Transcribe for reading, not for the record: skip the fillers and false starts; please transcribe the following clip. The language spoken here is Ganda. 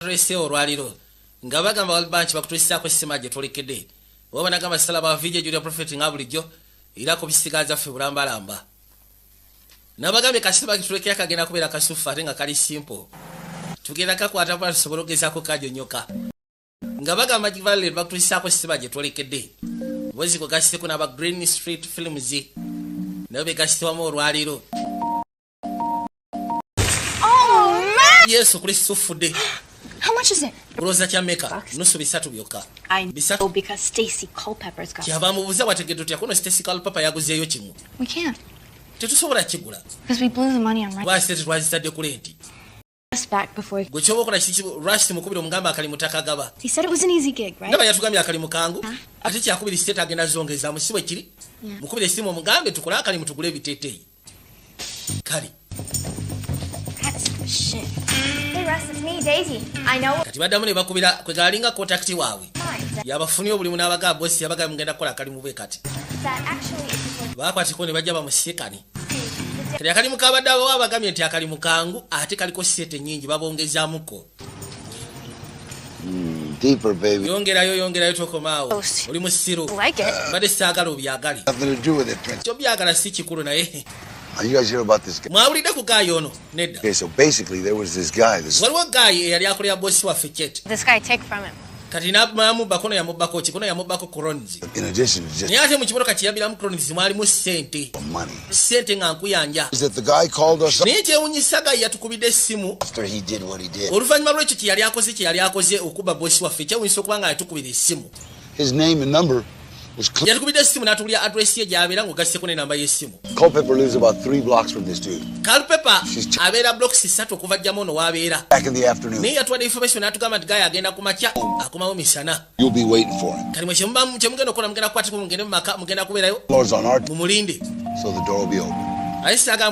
Rese olwaliro nga bagamba Walbanch bakutulisaako essimu gye twolekedde oba nagamba sala ba video Julia Prophet nga bulijjo era ko bisigaza ffe bulambalamba nabagambye kasiba kitulekera kagenda kubeera kasufu ate nga kali simple tugenda kakwata pa tusobola okugezaako kajonyoka nga bagamba Givalere bakutulisaako essimu gye twolekedde bozi ko gasiteko n'aba Green Street Films nabo begasitwamu olwaliro Yesu Kristo fudde. How much is it? Rosa Chameka, nusu bisatu byoka. I know because Stacy Culpepper's got it. Kyava mubuza wategeddwa kono Stacy Culpepper yaguzeeyo kimu. We can't. Tetusobola kigula. Because we blew the money on Why said it was that decorate? Us back before Gwe chobokola kiki rush mukubira omugamba akali mutakagaba. he said it was an easy gig, right? Ndaba yatugambye akali mukangu. Ate kyakubiri state agenda zongeza musibwe kiri. Mukubire simu omugambe tukola akali mutugule ebiteteyi. Kali. Shit. Hey Russ, it's me, Daisy. I know. Kati badamu ne bakubira kwe galinga contact wawe. Yabafunye obuli munabaga boss yabaga mugenda kola kali mubwe kati. That actually is Bakwatiko ne bajja bamusikani. Kali akali mukabadde abo abagamye nti akali mukangu ate kaliko sete nyingi babongezaamuko. Deeper, baby. Yongerayo tokomaawo. Oli musiru. Like it. Bade saagala obyagali. Nothing to do with it, Prince. Tobyagala si kikulu naye. You guys hear about this guy? Mwawulidde ku gayi ono nedda. Okay, so basically there was this guy. Waliwo gayi eyali akolera bosi waffe Chet. This guy take from him. Kati n'amubbako no yamubbako ki kono yamubbako Cronz. In addition to just Naye ate mu kimotoka kiyabiramu Cronz mwalimu ssente. money. Ssente nga nkuyanja. Is that the guy called us Naye kyewunyisa gayi yatukubidde essimu. after he did what he did? Oluvannyuma lw'ekyo kyeyali akoze okuba bosi waffe kyewunyisa okuba nga yatukubira essimu. His name and number was Yatukubidde essimu n'atulya address ye gy'abeera ng'ogasseko n'enamba y'essimu. Culpepper lives about 3 blocks from this dude. Culpepper abeera blocks 3 okuva jjamu ono w'abeera. Back in the afternoon. Naye yatuwadde information n'atugamba nti gayi agenda ku makya akomawo misana. You'll be waiting for him. Kati mwe kyemugenda okukola mugenda kukwatiko mugende mu maka mugenda kubeerayo Floor's on our mumulinde. so the door will be open. Aye saaga